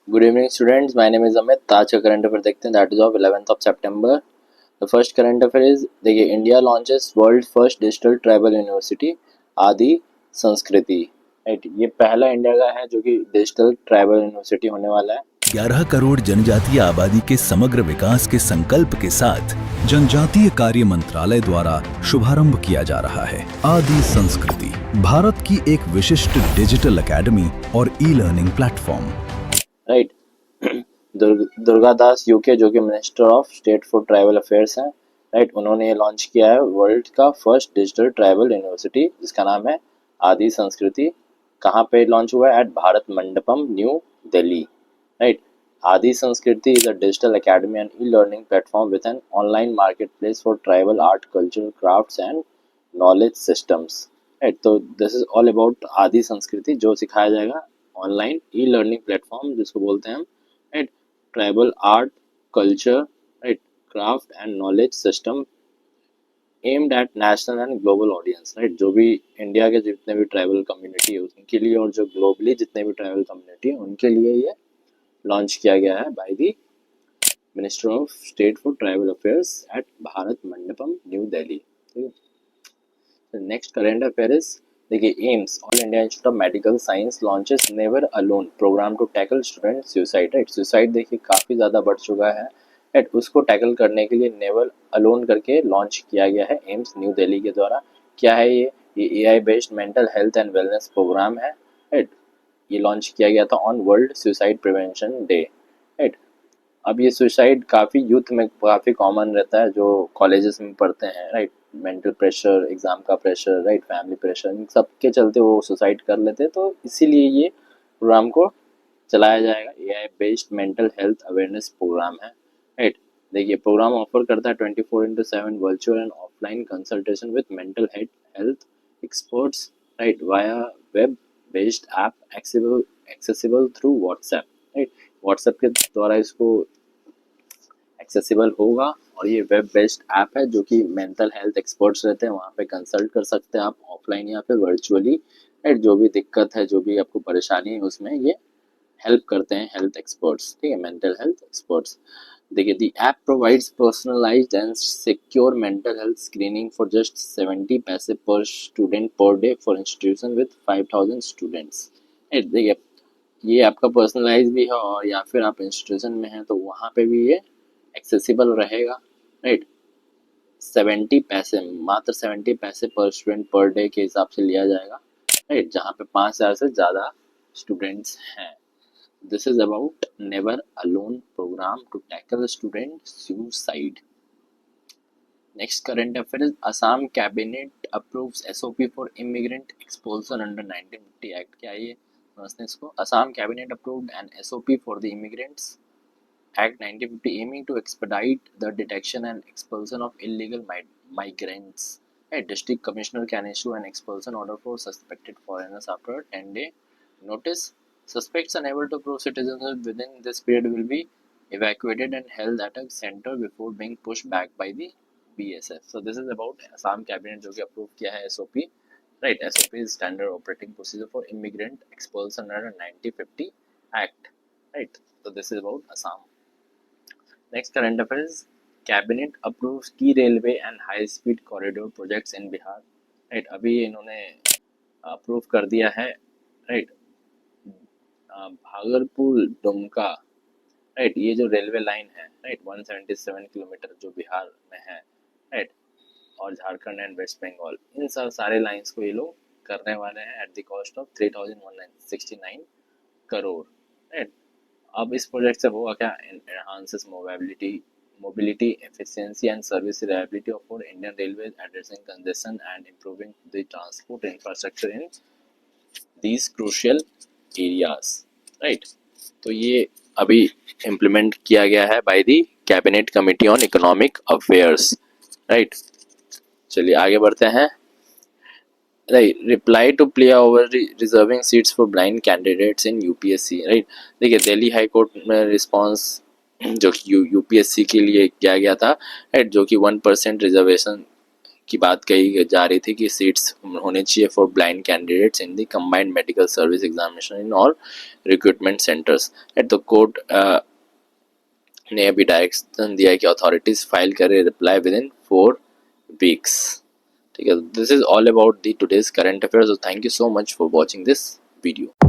Good evening, students. My name is Amit. आज का current affair देखते हैं. That is of 11th of September. The first current affair is, देखिए, India launches world first digital tribal university Adi Sanskriti. Right, ये पहला India का है जो कि डिजिटल ट्राइबल यूनिवर्सिटी होने वाला है. 11 करोड़ जनजातीय आबादी के समग्र विकास के संकल्प के साथ जनजातीय कार्य मंत्रालय द्वारा शुभारंभ किया जा रहा है आदि संस्कृति, भारत की एक विशिष्ट डिजिटल एकेडमी और e learning platform. Right, Durga Das Uikey जो कि minister of state for tribal affairs हैं, राइट, उन्होंने ये लॉन्च किया है वर्ल्ड का फर्स्ट डिजिटल ट्राइबल यूनिवर्सिटी जिसका नाम है आदि संस्कृति. कहाँ पे लॉन्च हुआ है? At Bharat Mandapam, new Delhi. Right, आदि संस्कृति is a digital academy and e-learning platform with an online marketplace for tribal art, culture, crafts and knowledge systems. Right, तो this is all about आदि संस्कृति जो सिखाया जाएगा ऑनलाइन ई लर्निंग प्लेटफॉर्म जिसको बोलते हैं हम. Right, tribal art, culture, right, craft and knowledge system aimed at national and global audience. Right, जो भी इंडिया के जितने भी ट्राइबल कम्युनिटी है उनके लिए और जो ग्लोबली जितने भी ट्राइबल कम्युनिटी है उनके लिए ये लॉन्च किया गया है by the minister of state for tribal affairs at Bharat Mandapam, new Delhi. Next current affair is, देखिए, AIIMS all India institute of medical science launches never alone program to tackle student suicide. Right, suicide देखिए काफ़ी ज़्यादा बढ़ चुका है. Right, उसको tackle करने के लिए नेवर अलोन करके लॉन्च किया गया है एम्स न्यू दिल्ली के द्वारा. क्या है ये AI based mental health and wellness program है. राइट, ये लॉन्च किया गया था on world suicide prevention day. Right, अब ये सुसाइड काफ़ी यूथ में काफ़ी कॉमन रहता है जो कॉलेजेस में पढ़ते हैं. राइट, मेंटल प्रेशर, एग्ज़ाम का प्रेशर, राइट, फैमिली प्रेशर, इन सब के चलते वो सुसाइड कर लेते हैं. तो इसीलिए ये प्रोग्राम को चलाया जाएगा. AI based mental health awareness program है. राइट, देखिए, प्रोग्राम ऑफर करता है 24/7 virtual and offline consultation with mental health experts. Right, via web based app accessible through WhatsApp. Right, WhatsApp के द्वारा इसको एक्सेसिबल होगा और ये वेब बेस्ड ऐप है जो कि मेंटल हेल्थ एक्सपर्ट्स रहते हैं वहाँ पे कंसल्ट कर सकते हैं आप ऑफलाइन या फिर वर्चुअली. राइट, जो भी दिक्कत है, जो भी आपको परेशानी है, उसमें ये हेल्प करते हैं हेल्थ एक्सपर्ट्स. ठीक है, मेंटल हेल्थ एक्सपर्ट्स. देखिए, the app provides personalised and secure mental health screening for just 70 पैसे पर student per day for institution with 5000 students. देखिए, ये आपका पर्सनलाइज भी है और या फिर आप इंस्टीट्यूशन में हैं तो वहाँ पे भी ये एक्सेसिबल रहेगा. राइट, 70 पैसे, मात्र 70 पैसे पर स्टूडेंट पर डे के हिसाब से लिया जाएगा. राइट, जहाँ पे 5,000 से ज़्यादा स्टूडेंट्स हैं. This is about never alone program to tackle student suicide. Next current affair is, Assam cabinet approves SOP for immigrant expulsion under 1950 act. क्या ये समझते हैं इसको? Assam cabinet approved an SOP for the immigrants Act 1950 aiming to expedite the detection and expulsion of illegal migrants. A district commissioner can issue an expulsion order for suspected foreigners after a 10-day notice. Suspects unable to prove citizenship within this period will be evacuated and held at a center before being pushed back by the BSF. So this is about Assam cabinet जो कि approve किया है SOP. Right, SOP is standard operating procedure for immigrant expulsion under 1950 Act. Right, so this is about Assam. Next current affair is, cabinet approves key railway and high speed corridor projects in Bihar. Right, अभी इन्होंने approve कर दिया है. Right, Bhagalpur Dumka. Right, ये जो railway line है, right, 177 kilometre जो बिहार में है. राइट, और झारखंड एंड वेस्ट बंगाल, इन सब सारे लाइंस को ये लोग करने वाले हैं at the cost of 3,169 crore. Right, अब इस प्रोजेक्ट से होगा क्या? Enhances mobility efficiency and service reliability of Indian Railways, addressing congestion and improving the transport infrastructure in these crucial areas. Right, तो ये अभी implement किया गया है by the Cabinet Committee on Economic Affairs. Right, चलिए आगे बढ़ते हैं. Right, reply to plea over reserving seats for blind candidates in UPSC. Right, देखिए, दिल्ली हाई कोर्ट में रिस्पांस जो कि UPSC के लिए किया गया था. राइट, जो कि 1% रिजर्वेशन की बात कही जा रही थी कि सीट्स होने चाहिए for blind candidates in the combined medical service examination in all recruitment centres. At the court ने अभी डायरेक्शन दिया है कि अथॉरिटीज फाइल करे रिप्लाई विद इन 4 weeks। ठीक है, this is all about the today's current affairs. Thank you so much for watching this video.